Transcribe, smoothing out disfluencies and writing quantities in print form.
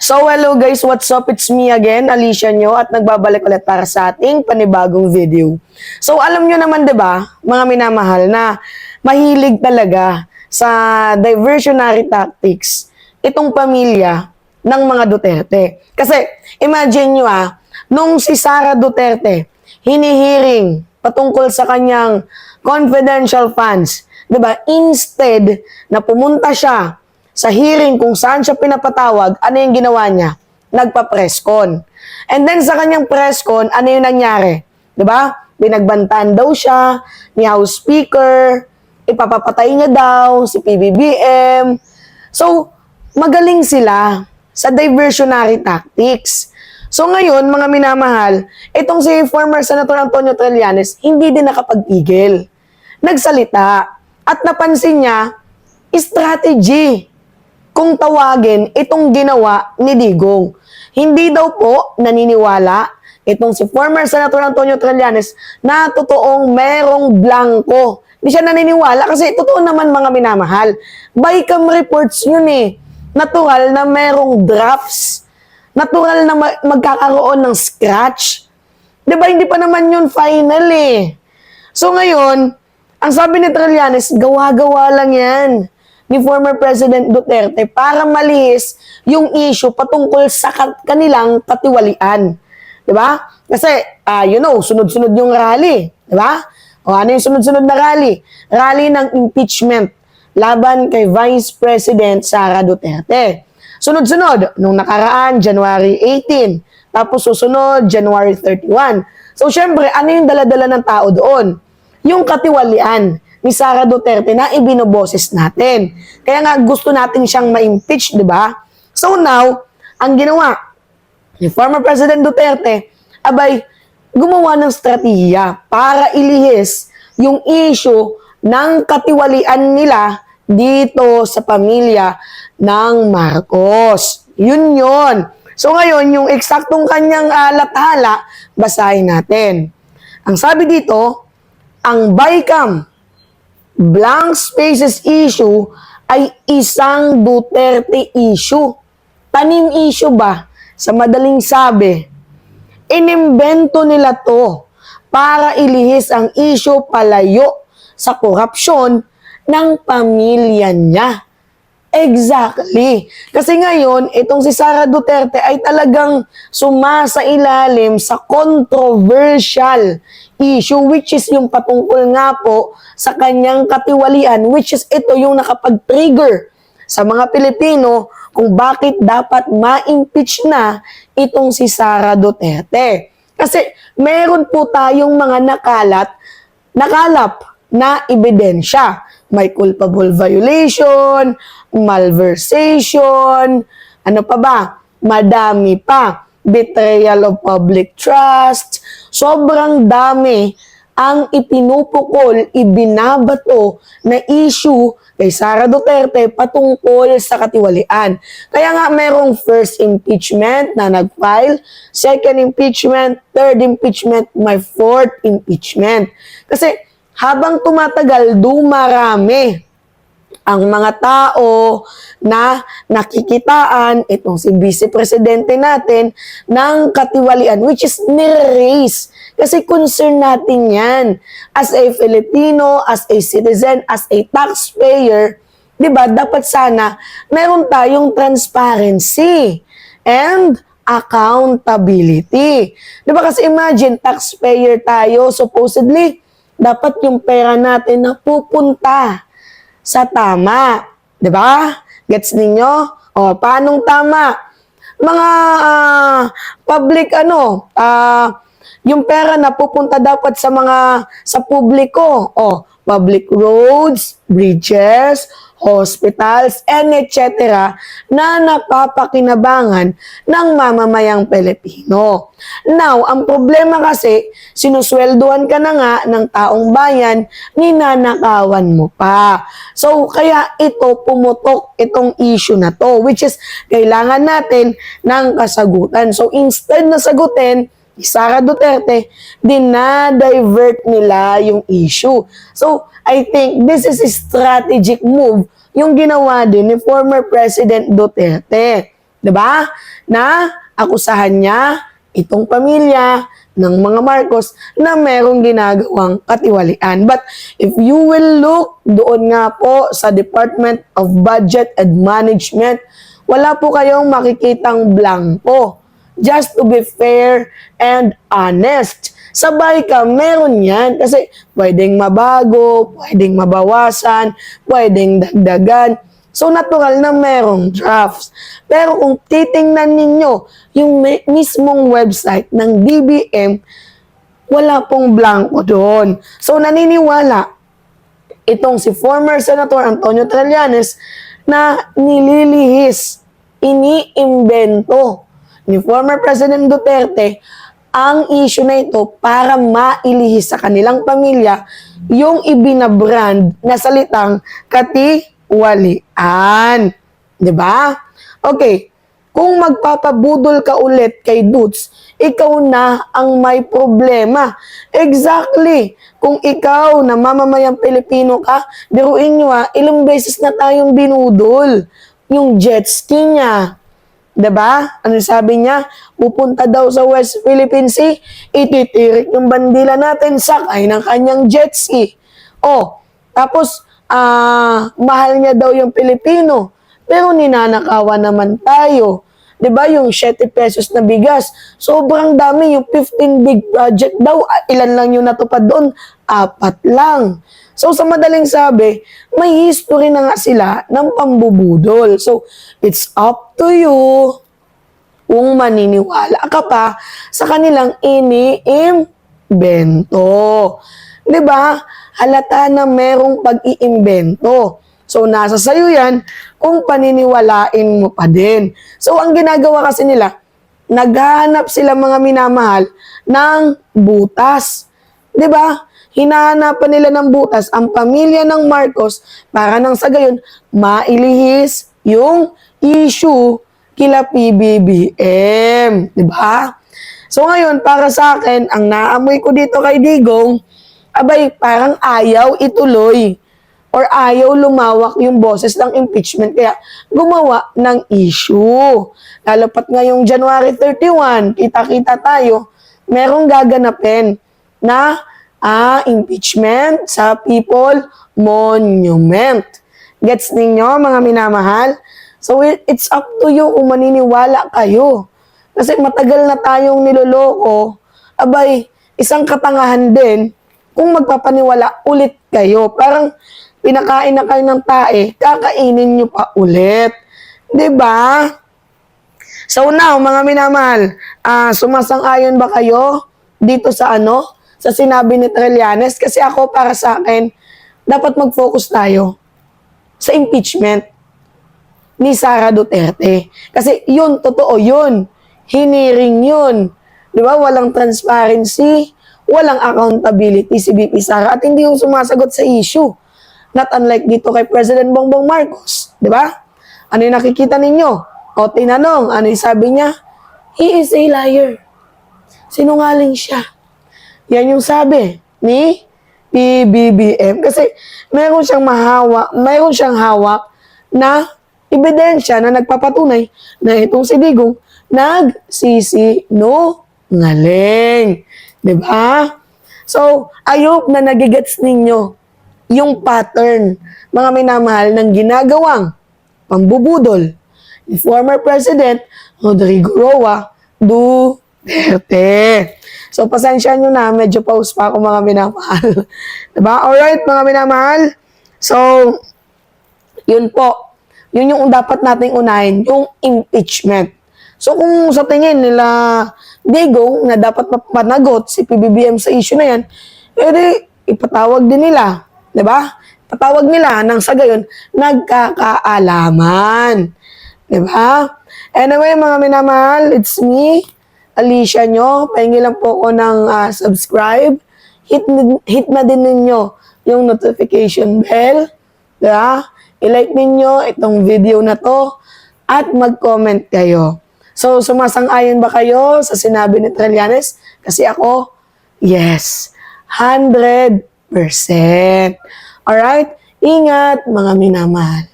So hello guys, what's up? It's me again, Alicia nyo, at nagbabalik ulit para sa ating panibagong video. So alam nyo naman 'di ba, mga minamahal, na mahilig talaga sa diversionary tactics itong pamilya ng mga Duterte. Kasi imagine nyo nung si Sara Duterte hinihiring patungkol sa kanyang confidential funds, 'di ba? Instead na pumunta siya sa hearing kung saan siya pinapatawag, ano yung ginawa niya? Nagpa-press con. And then sa kanyang press con, ano yung nangyari? 'Di ba? Binagbantaan daw siya ni House Speaker, ipapapatay niya daw si PBBM. So, magaling sila sa diversionary tactics. So ngayon, mga minamahal, itong si former Senator Antonio Trillanes, hindi din nakapagpigil. Nagsalita at napansin niya, strategy kung tawagin itong ginawa ni Digong. Hindi daw po naniniwala itong si former Senator Antonio Trillanes na totoong merong blanco. Hindi siya naniniwala kasi totoo naman, mga minamahal. Bycam reports yun Natural na merong drafts. Natural na magkakaroon ng scratch. Diba, hindi pa naman yun final So ngayon, ang sabi ni Trillanes, gawa-gawa lang yan ni former President Duterte para malihis yung issue patungkol sa kanilang katiwalian. Diba? Kasi, sunod-sunod yung rally. Diba? O ano yung sunod-sunod na rally? Rally ng impeachment laban kay Vice President Sara Duterte. Sunod-sunod, nung nakaraan, January 18. Tapos susunod, January 31. So, syempre, ano yung dala-dala ng tao doon? Yung katiwalian ni Sara Duterte na ibinoboses natin. Kaya nga gusto natin siyang ma-impeach, di ba? So now, ang ginawa ni former President Duterte, gumawa ng strategiya para ilihis yung issue ng katiwalian nila dito sa pamilya ng Marcos. Yun. So ngayon, yung eksaktong kanyang lathala, basahin natin. Ang sabi dito, ang Bycam blank spaces issue ay isang Duterte issue. Tanim issue ba? Sa madaling sabi, inimbento nila to para ilihis ang issue palayo sa korupsyon ng pamilya niya. Exactly. Kasi ngayon, itong si Sara Duterte ay talagang sumasailalim sa controversial issue, which is yung patungkol nga po sa kanyang katiwalian, which is ito yung nakapag-trigger sa mga Pilipino kung bakit dapat ma-impeach na itong si Sara Duterte. Kasi meron po tayong mga nakalap na ebidensya. May culpable violation, malversation, ano pa ba? Madami pa. Betrayal of public trust. Sobrang dami ang ipinupukol, ibinabato na issue kay Sara Duterte patungkol sa katiwalian. Kaya nga merong first impeachment na nag-file, second impeachment, third impeachment, may fourth impeachment. Kasi habang tumatagal, dumarami ang mga tao na nakikitaan itong si Vice Presidente natin ng katiwalian, which is nire-raise. Kasi concern natin yan. As a Filipino, as a citizen, as a taxpayer, diba, dapat sana meron tayong transparency and accountability. Diba, kasi imagine, taxpayer tayo, supposedly, dapat yung pera natin na pupunta sa tama. Diba? Gets ninyo? O, paanong tama? Mga public yung pera na pupunta dapat sa publiko. O, public roads, bridges, hospitals, and etc. na napapakinabangan ng mamamayang Pilipino. Now, ang problema kasi, sinusweldohan ka na nga ng taong bayan, ninanakawan mo pa. So, kaya ito, pumutok itong issue na to, which is, kailangan natin ng kasagutan. So, instead na sagutin, Sara Duterte, dinadivert nila yung issue. So, I think this is a strategic move yung ginawa din ni former President Duterte. 'Di ba? Na akusahan niya itong pamilya ng mga Marcos na merong ginagawang katiwalian. But if you will look doon nga po sa Department of Budget and Management, wala po kayong makikitang blanco. Just to be fair and honest. Sabay ka, meron yan. Kasi pwedeng mabago, pwedeng mabawasan, pwedeng dagdagan. So, natural na merong drafts. Pero kung titingnan ninyo yung mismong website ng DBM, wala pong blanco doon. So, naniniwala itong si former Senator Antonio Trillanes na nililihis, iniimbento ni former President Duterte ang issue na ito para mailihis sa kanilang pamilya yung ibinabrand na salitang katiwalian. 'Di ba? Okay, kung magpapabudol ka ulit kay Dutz, ikaw na ang may problema. Exactly. Kung ikaw na mamamayang Pilipino ka, biruin nyo ilang beses na tayong binudol yung jet ski niya. 'Di ba? Ano sabi niya? Pupunta daw sa West Philippine Sea, ititirik yung bandila natin sakay ng kanyang jet ski. Tapos mahal niya daw yung Pilipino. Pero ninanakawan naman tayo. 'Di ba yung 7 pesos na bigas? Sobrang dami. Yung 15 big project daw, ilan lang yung natupad doon? 4 lang. So sa madaling sabi, may history na nga sila ng pambubudol. So it's up to you kung maniniwala ka pa sa kanilang iniimbento. 'Di ba? Halata na merong pag-iimbento. So, nasa sayo yan kung paniniwalain mo pa din. So, ang ginagawa kasi nila, naghahanap sila mga minamahal ng butas. 'Di ba? Hinahanapan nila ng butas ang pamilya ng Marcos para nang sa gayon mailihis yung issue kila PBBM. 'Di ba? So, ngayon, para sa akin, ang naamoy ko dito kay Digong, abay, parang ayaw ituloy or ayaw lumawak yung boses ng impeachment. Kaya gumawa ng issue. Lalopat ngayong January 31, kita-kita tayo, merong gaganapin na impeachment sa People Monument. Gets ninyo, mga minamahal? So, it's up to you kung maniniwala kayo. Kasi matagal na tayong niloloko, abay, isang katangahan din kung magpapaniwala ulit kayo. Parang pinakain na kayo ng tae, kakainin nyo pa ulit. 'Di ba? So now, mga minamahal, sumasang-ayon ba kayo dito sa sa sinabi ni Trillanes? Kasi ako, para sa akin, dapat mag-focus tayo sa impeachment ni Sara Duterte. Kasi yun, totoo yun. Hiniring yun. 'Di ba? Walang transparency, walang accountability si VP Sara at hindi yung sumasagot sa issue. Not unlike dito kay President Bongbong Marcos. 'Di ba? Ano yung nakikita ninyo? O tinanong, ano yung sabi niya? He is a liar. Sinungaling siya. Yan yung sabi ni PBBM. Kasi mayroon siyang hawak na ebidensya na nagpapatunay na itong si Digong nagsisinungaling. 'Di ba? So, I hope na nagigets ninyo yung pattern, mga minamahal, ng ginagawang pambubudol ni former President Rodrigo Roa Duterte. So, pasensya nyo na, medyo pause pa ako, mga minamahal. 'Di ba? Alright, mga minamahal. So, yun po. Yun yung dapat nating unahin, yung impeachment. So kung sa tingin nila Digong na dapat mapanagot si PBBM sa issue na yan, edi ipatawag din nila. 'Di ba? Patawag nila nang sa gayon nagkakaalaman. 'Di ba? Anyway, mga minamahal, it's me, Alicia nyo. Pahingi lang po ako ng subscribe. Hit na din ninyo yung notification bell. 'Di ba? I-like ninyo itong video na to at mag-comment kayo. So, sumasang-ayon ba kayo sa sinabi ni Trillanes? Kasi ako, yes, 100%. Alright? Ingat, mga minamahal.